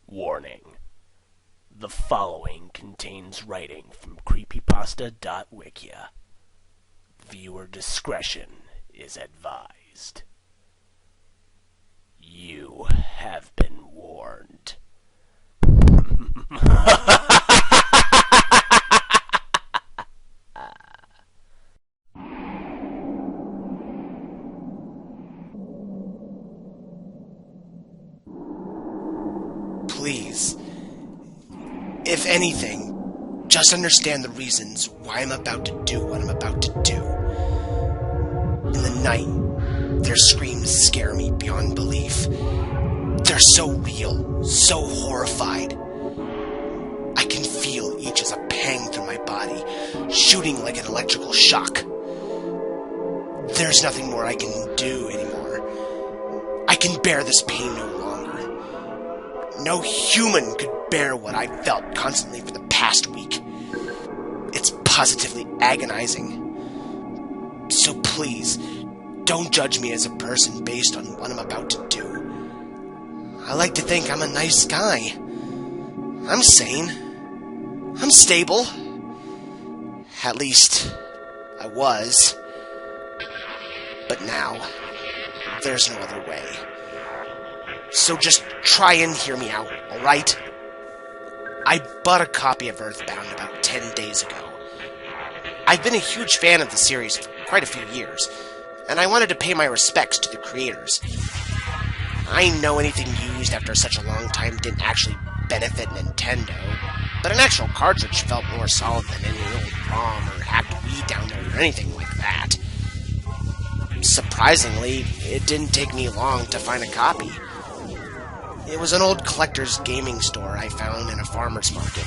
Warning. The following contains writing from Creepypasta.wikia. Viewer discretion is advised. You have been warned. Please, if anything, just understand the reasons why I'm about to do what I'm about to do. In the night, their screams scare me beyond belief. They're so real, so horrified. I can feel each as a pang through my body, shooting like an electrical shock. There's nothing more I can do anymore. I can bear this pain no longer. No human could bear what I felt constantly for the past week. It's positively agonizing. So please, don't judge me as a person based on what I'm about to do. I like to think I'm a nice guy. I'm sane. I'm stable. At least, I was. But now, there's no other way. So just try and hear me out, alright? I bought a copy of Earthbound about 10 days ago. I've been a huge fan of the series for quite a few years, and I wanted to pay my respects to the creators. I know anything used after such a long time didn't actually benefit Nintendo, but an actual cartridge felt more solid than any old ROM or hacked Wii download or anything like that. Surprisingly, it didn't take me long to find a copy. It was an old collector's gaming store I found in a farmer's market,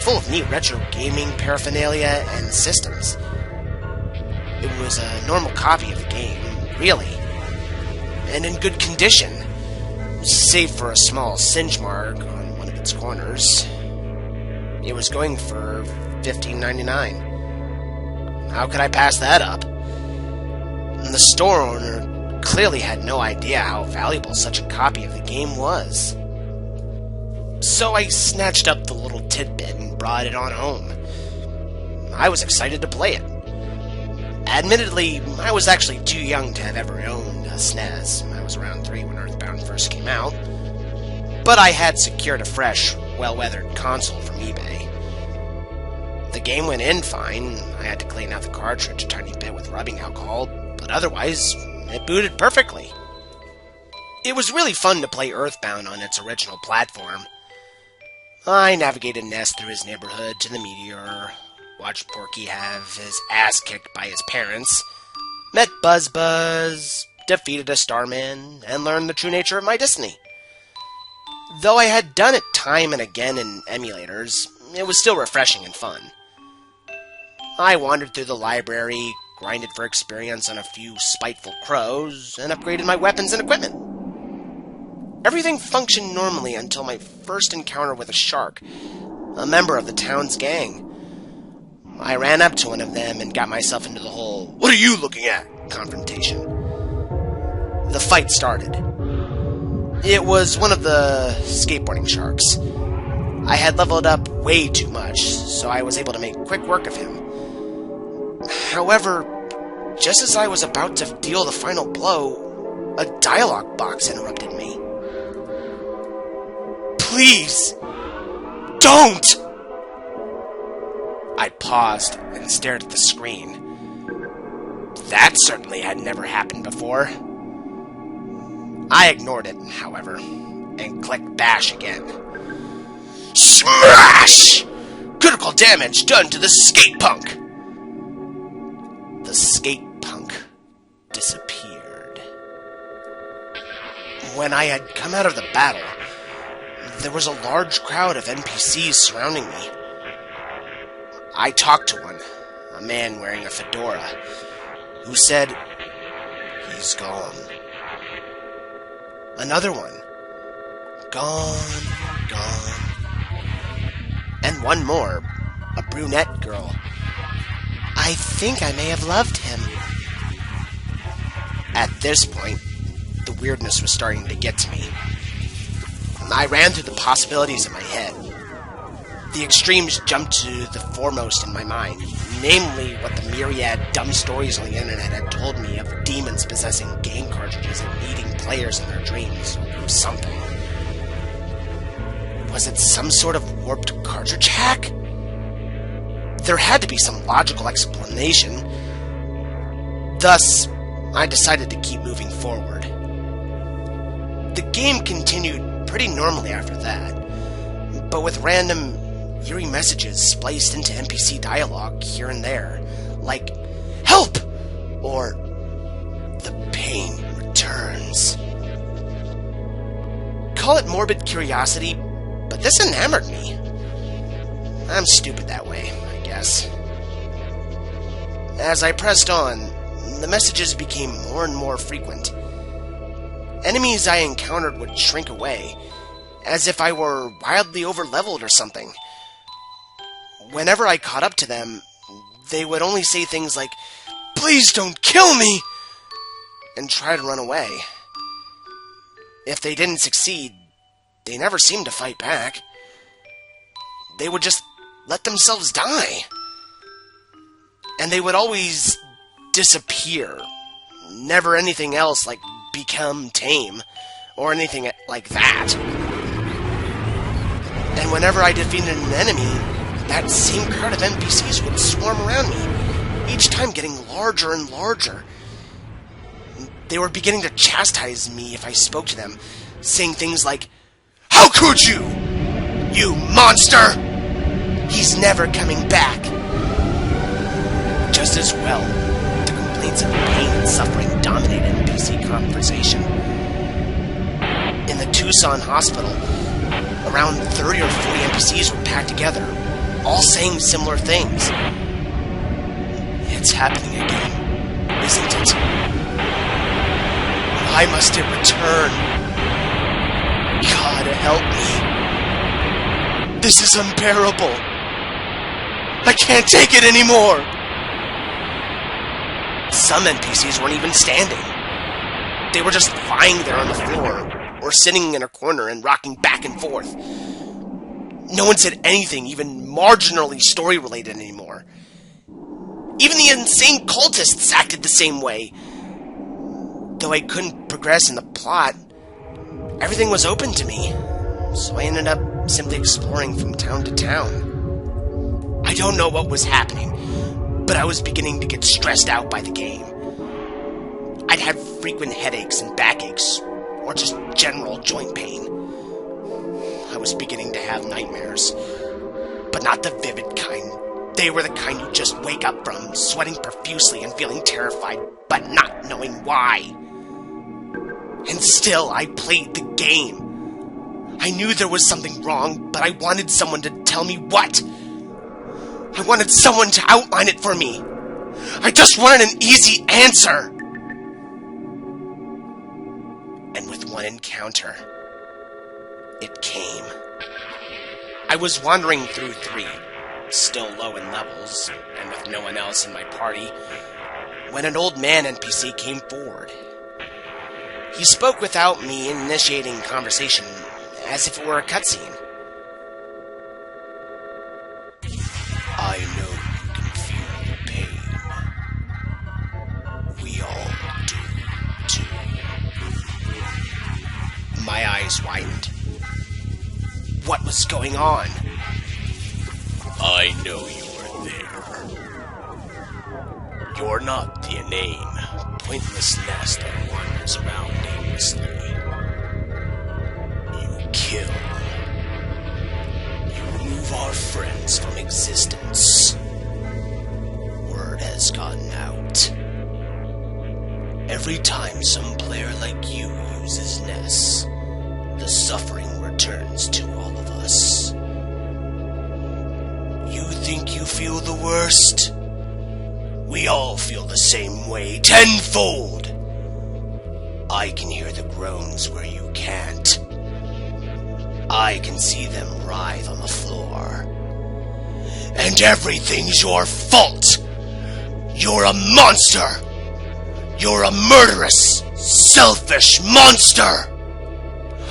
full of neat retro gaming paraphernalia and systems. It was a normal copy of the game, really, and in good condition, save for a small synch mark on one of its corners. It was going for $15.99. How could I pass that up? And the store owner clearly had no idea how valuable such a copy of the game was. So I snatched up the little tidbit and brought it on home. I was excited to play it. Admittedly, I was actually too young to have ever owned a SNES. I was around 3 when Earthbound first came out. But I had secured a fresh, well-weathered console from eBay. The game went in fine. I had to clean out the cartridge a tiny bit with rubbing alcohol, but otherwise, it booted perfectly. It was really fun to play Earthbound on its original platform. I navigated Ness through his neighborhood to the Meteor, watched Porky have his ass kicked by his parents, met Buzz, defeated a Starman, and learned the true nature of my destiny. Though I had done it time and again in emulators, it was still refreshing and fun. I wandered through the library, grinded for experience on a few spiteful crows, and upgraded my weapons and equipment. Everything functioned normally until my first encounter with a shark, a member of the town's gang. I ran up to one of them and got myself into the whole "what are you looking at?" confrontation. The fight started. It was one of the skateboarding sharks. I had leveled up way too much, so I was able to make quick work of him. However, just as I was about to deal the final blow, a dialogue box interrupted me. Please, don't! I paused and stared at the screen. That certainly had never happened before. I ignored it, however, and clicked bash again. Smash! Critical damage done to the skate punk! The skate punk disappeared. When I had come out of the battle, there was a large crowd of NPCs surrounding me. I talked to one, a man wearing a fedora, who said, "He's gone." Another one, "Gone. And one more, a brunette girl, "I think I may have loved him." At this point, the weirdness was starting to get to me. I ran through the possibilities in my head. The extremes jumped to the foremost in my mind, namely what the myriad dumb stories on the internet had told me of demons possessing game cartridges and eating players in their dreams, or something. Was it some sort of warped cartridge hack? There had to be some logical explanation. Thus, I decided to keep moving forward. The game continued pretty normally after that, but with random eerie messages spliced into NPC dialogue here and there, like, "Help!" or "The pain returns." Call it morbid curiosity, but this enamored me. I'm stupid that way, I guess. As I pressed on, the messages became more and more frequent. Enemies I encountered would shrink away, as if I were wildly over-leveled or something. Whenever I caught up to them, they would only say things like, "Please don't kill me!" and try to run away. If they didn't succeed, they never seemed to fight back. They would just let themselves die. And they would always disappear. Never anything else like become tame, or anything like that. And whenever I defeated an enemy, that same crowd of NPCs would swarm around me, each time getting larger and larger. They were beginning to chastise me if I spoke to them, saying things like, "How could you? You monster! He's never coming back!" Just as well, the complaints of pain and suffering dominated NPC conversation. In the Tucson hospital, around 30 or 40 NPCs were packed together, all saying similar things. It's happening again, isn't it? Why must it return? God help me. This is unbearable. I can't take it anymore. Some NPCs weren't even standing. They were just lying there on the floor, or sitting in a corner and rocking back and forth. No one said anything even marginally story-related anymore. Even the insane cultists acted the same way. Though I couldn't progress in the plot, everything was open to me, so I ended up simply exploring from town to town. I don't know what was happening, but I was beginning to get stressed out by the game. I'd have frequent headaches and backaches, or just general joint pain. I was beginning to have nightmares, but not the vivid kind. They were the kind you just wake up from, sweating profusely and feeling terrified, but not knowing why. And still, I played the game. I knew there was something wrong, but I wanted someone to tell me what. I wanted someone to outline it for me. I just wanted an easy answer. And with one encounter, it came. I was wandering through 3, still low in levels, and with no one else in my party, when an old man NPC came forward. He spoke without me initiating conversation, as if it were a cutscene. I know you can feel the pain. We all do, too. My eyes widened. What was going on? I know you were there. You're not the inane, pointless nest that wanders around aimlessly. You kill. You remove our friends from existence. Word has gotten out. Every time some player like you uses Ness, the suffering returns to all of us. You think you feel the worst? We all feel the same way, tenfold! I can hear the groans where you can't. I can see them writhe on the floor. And everything's your fault! You're a monster! You're a murderous, selfish monster!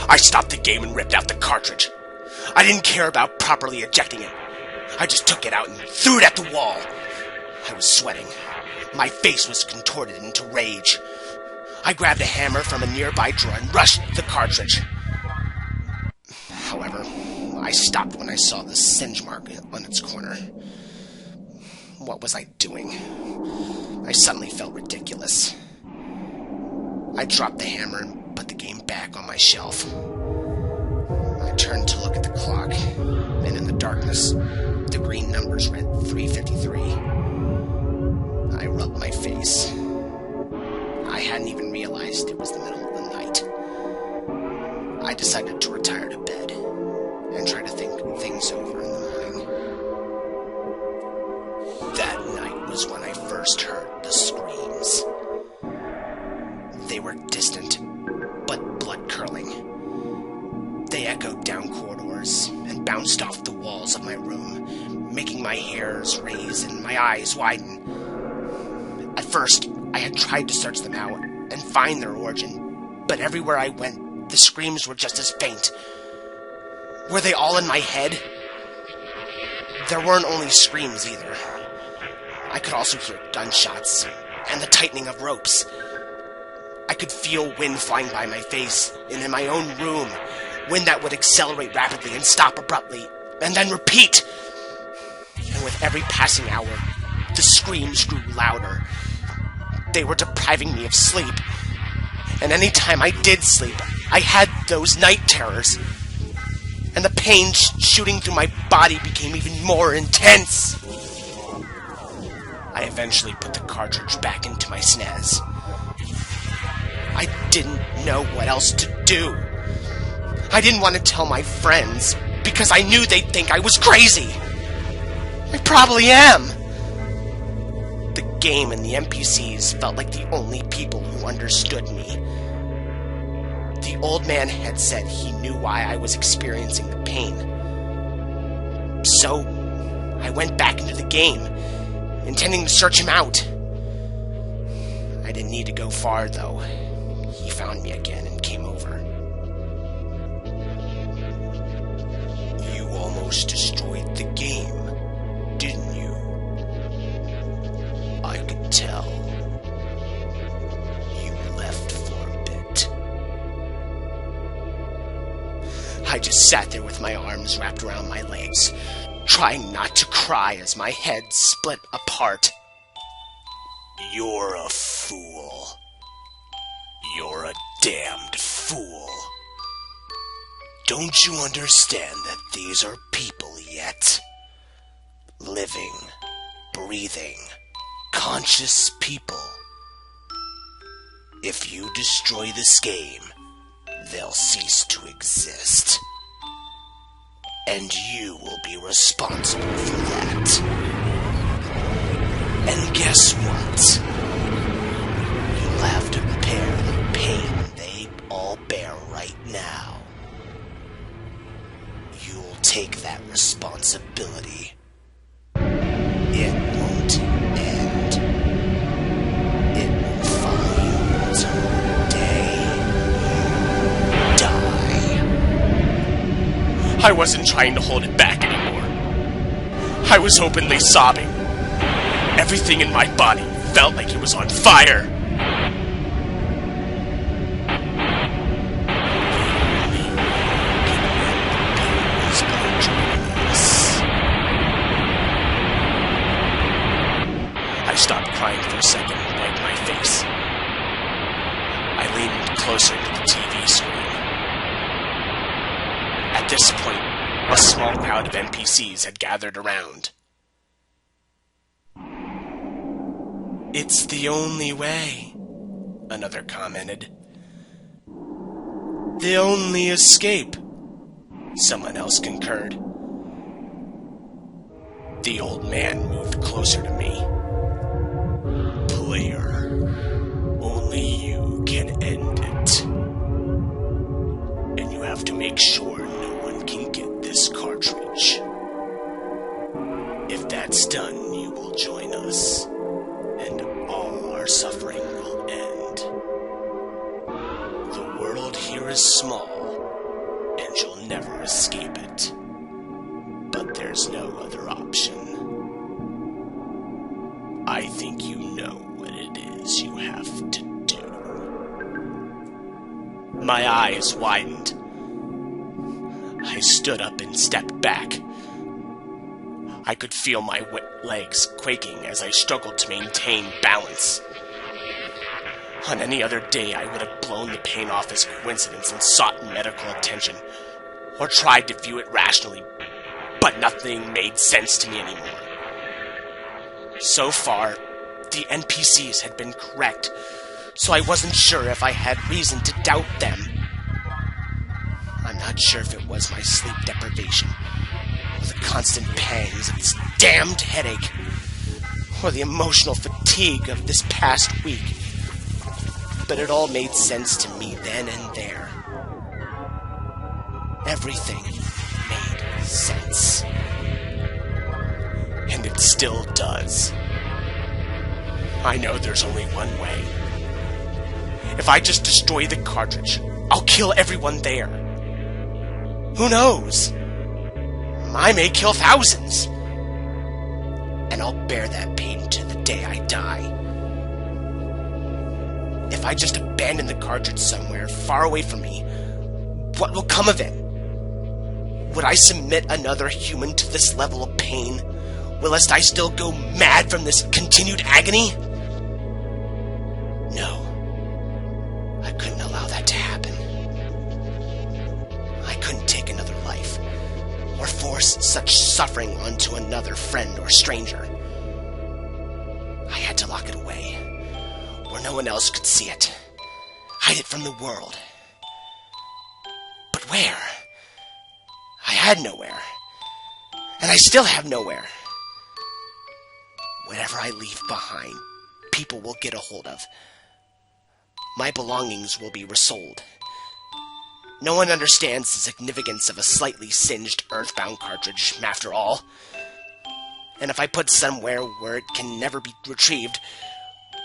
I stopped the game and ripped out the cartridge. I didn't care about properly ejecting it. I just took it out and threw it at the wall. I was sweating. My face was contorted into rage. I grabbed a hammer from a nearby drawer and rushed the cartridge. However, I stopped when I saw the singe mark on its corner. What was I doing? I suddenly felt ridiculous. I dropped the hammer and put the game back on my shelf. I turned to look at the clock, and in the darkness, the green numbers read 3:53. I rubbed my face. I hadn't even realized it was the middle of the night. I decided to retire to bed and try to think things over in the morning. That night was when I first heard the screams. They were distant, but blood-curdling. They echoed down corridors and bounced off the walls of my room, making my hairs raise and my eyes widen. At first, I had tried to search them out and find their origin, but everywhere I went, the screams were just as faint. Were they all in my head? There weren't only screams either. I could also hear gunshots and the tightening of ropes. I could feel wind flying by my face, and in my own room, wind that would accelerate rapidly and stop abruptly, and then repeat. And with every passing hour, the screams grew louder. They were depriving me of sleep. And any time I did sleep, I had those night terrors. And the pain shooting through my body became even more intense. I eventually put the cartridge back into my SNES. I didn't know what else to do. I didn't want to tell my friends, because I knew they'd think I was crazy. I probably am. The game and the NPCs felt like the only people who understood me. The old man had said he knew why I was experiencing the pain. So, I went back into the game, intending to search him out. I didn't need to go far, though. He found me again and came over. You almost destroyed the game, didn't you? I could tell. You left for a bit. I just sat there with my arms wrapped around my legs, trying not to cry as my head split apart. You're a fool. You're a damned fool. Don't you understand that these are people yet? Living, breathing, conscious people. If you destroy this game, they'll cease to exist. And you will be responsible for that. And guess what? You'll have to repair the pain they all bear right now. You'll take that responsibility. It won't end. It will follow you until the day you die. I wasn't trying to hold it back anymore. I was openly sobbing. Everything in my body felt like it was on fire. I stopped crying for a second and wiped my face. I leaned closer to the TV screen. At this point, a small crowd of NPCs had gathered around. It's the only way, another commented. The only escape, someone else concurred. The old man moved closer to me. Player, only you can end it. And you have to make sure no one can get this cartridge. If that's done, you will join us. And all our suffering will end. The world here is small, escape it. But there's no other option. I think you know what it is you have to do. My eyes widened. I stood up and stepped back. I could feel my legs quaking as I struggled to maintain balance. On any other day, I would have blown the pain off as coincidence and sought medical attention, or tried to view it rationally, but nothing made sense to me anymore. So far, the NPCs had been correct, so I wasn't sure if I had reason to doubt them. I'm not sure if it was my sleep deprivation, or the constant pangs of this damned headache, or the emotional fatigue of this past week. But it all made sense to me then and there. Everything made sense. And it still does. I know there's only one way. If I just destroy the cartridge, I'll kill everyone there. Who knows? I may kill thousands. And I'll bear that pain to the day I die. If I just abandon the cartridge somewhere far away from me, what will come of it? Would I submit another human to this level of pain, whilst I still go mad from this continued agony? No. I couldn't allow that to happen. I couldn't take another life, or force such suffering onto another friend or stranger. I had to lock it away, where no one else could see it. Hide it from the world. But where? I had nowhere. And I still have nowhere. Whatever I leave behind, people will get a hold of. My belongings will be resold. No one understands the significance of a slightly singed Earthbound cartridge, after all. And if I put somewhere where it can never be retrieved,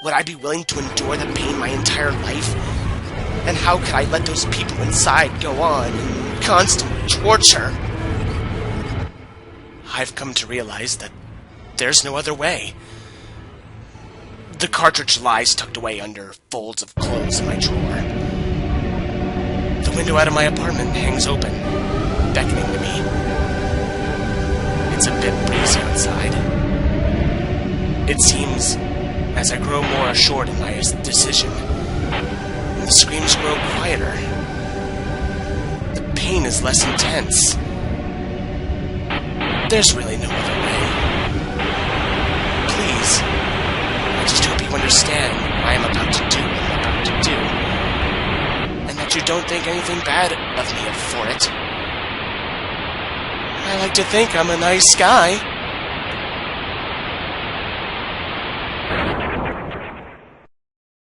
would I be willing to endure the pain my entire life? And how could I let those people inside go on in constant torture? I've come to realize that there's no other way. The cartridge lies tucked away under folds of clothes in my drawer. The window out of my apartment hangs open, beckoning to me. It's a bit breezy outside. It seems, as I grow more assured in my decision, the screams grow quieter. The pain is less intense. There's really no other way. Please, I just hope you understand what I am about to do what I'm about to do, and that you don't think anything bad of me for it. I like to think I'm a nice guy.